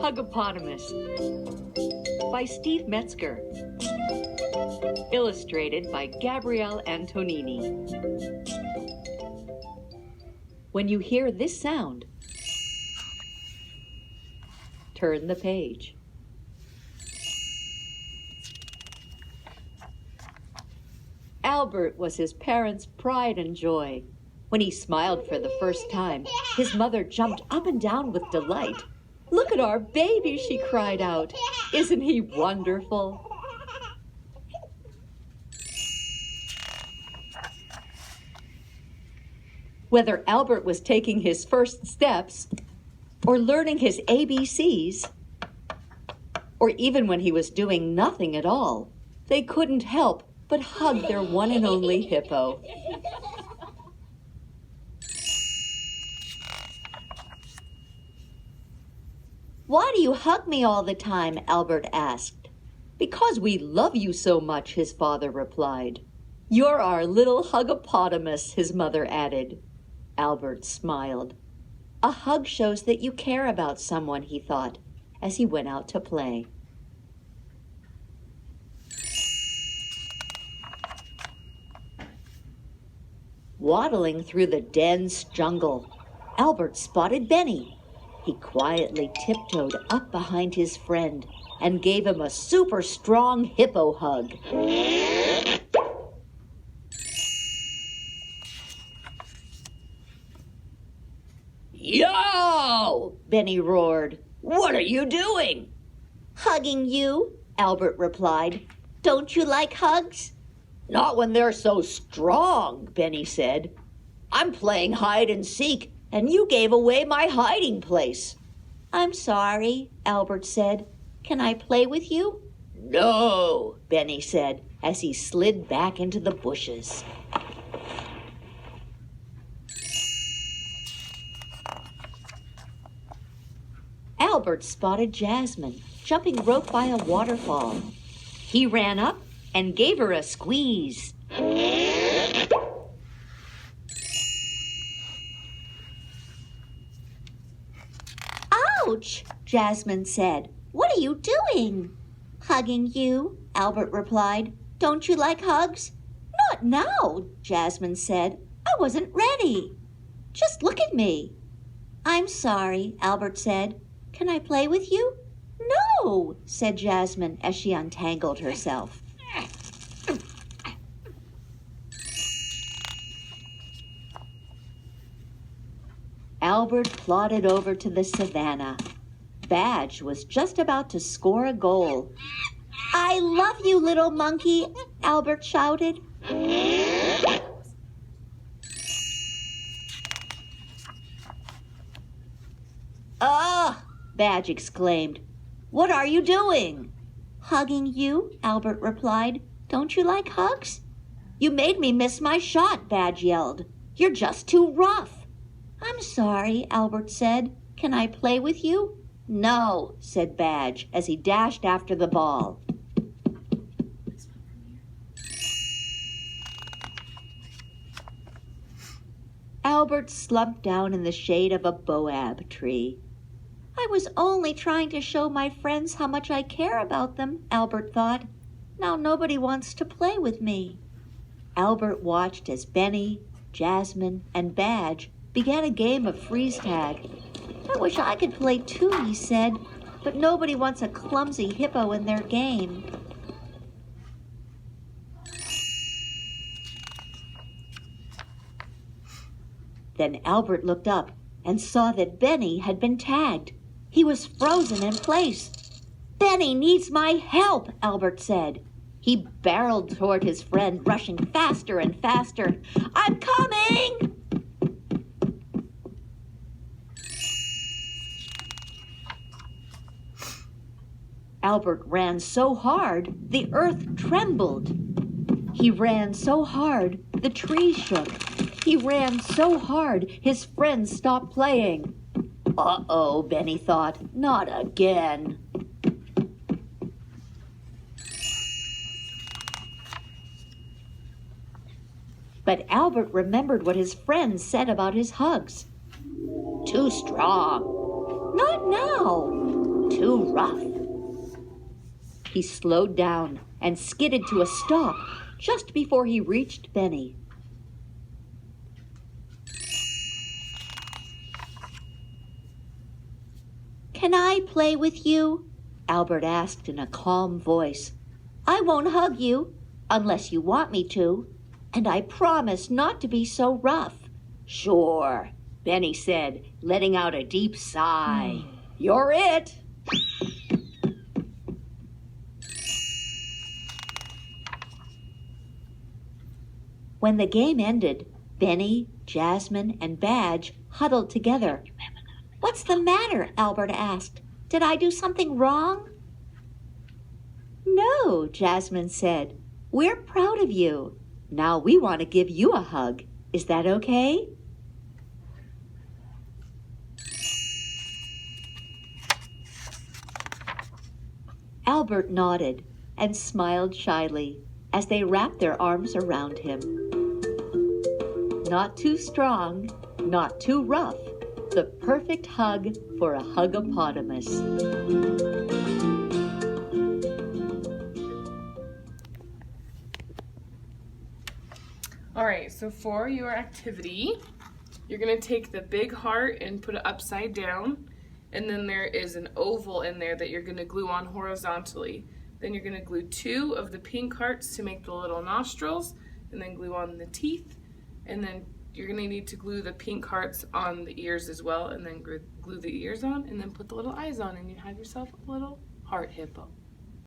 Hugopotamus by Steve Metzger. Illustrated by Gabrielle Antonini. When you hear this sound, turn the page. Albert was his parents' pride and joy. When he smiled for the first time, his mother jumped up and down with delight. "Look at our baby," she cried out. "Isn't he wonderful?" Whether Albert was taking his first steps, or learning his ABCs, or even when he was doing nothing at all, they couldn't help but hug their one and only Hippo. "Why do you hug me all the time?" Albert asked. "Because we love you so much," his father replied. "You're our little hugopotamus," his mother added. Albert smiled. A hug shows that you care about someone, he thought, as he went out to play. Waddling through the dense jungle, Albert spotted Benny. He quietly tiptoed up behind his friend and gave him a super strong hippo hug. "Yo!" Benny roared. "What are you doing?" "Hugging you," Albert replied. "Don't you like hugs?" "Not when they're so strong," Benny said. "I'm playing hide and seek, and you gave away my hiding place." "I'm sorry," Albert said. "Can I play with you?" "No," Benny said, as he slid back into the bushes. Albert spotted Jasmine, jumping rope by a waterfall. He ran up and gave her a squeeze. "Ouch," Jasmine said. "What are you doing?" "Hugging you," Albert replied. "Don't you like hugs?" "Not now," Jasmine said. "I wasn't ready. Just look at me." "I'm sorry," Albert said. "Can I play with you?" "No," said Jasmine as she untangled herself. Albert plodded over to the savannah. Badge was just about to score a goal. "I love you, little monkey," Albert shouted. "Ah!" Badge exclaimed. "What are you doing?" "Hugging you," Albert replied. "Don't you like hugs?" "You made me miss my shot," Badge yelled. "You're just too rough." "I'm sorry," Albert said. "Can I play with you?" "No," said Badge as he dashed after the ball. Albert slumped down in the shade of a boab tree. "I was only trying to show my friends how much I care about them," Albert thought. "Now nobody wants to play with me." Albert watched as Benny, Jasmine, and Badge began a game of freeze tag. "I wish I could play too," he said, "but nobody wants a clumsy hippo in their game." Then Albert looked up and saw that Benny had been tagged. He was frozen in place. "Benny needs my help," Albert said. He barreled toward his friend, rushing faster and faster. "I'm coming!" Albert ran so hard, the earth trembled. He ran so hard, the trees shook. He ran so hard, his friends stopped playing. "Uh-oh," Benny thought, "not again." But Albert remembered what his friends said about his hugs. Too strong. Not now. Too rough. He slowed down and skidded to a stop just before he reached Benny. Can I play with you? Albert asked in a calm voice. I won't hug you unless you want me to, and I promise not to be so rough. Sure, Benny said, letting out a deep sigh. You're it. When the game ended, Benny, Jasmine, and Badge huddled together. What's the matter? Albert asked. Did I do something wrong? No, Jasmine said. We're proud of you. Now we want to give you a hug. Is that okay? Albert nodded and smiled shyly as they wrapped their arms around him. Not too strong, not too rough. The perfect hug for a hugopotamus. All right, so for your activity, you're gonna take the big heart and put it upside down, and then there is an oval in there that you're gonna glue on horizontally. Then you're gonna glue 2 of the pink hearts to make the little nostrils, and then glue on the teeth, and then you're gonna need to glue the pink hearts on the ears as well, and then glue the ears on, and then put the little eyes on, and you have yourself a little heart hippo.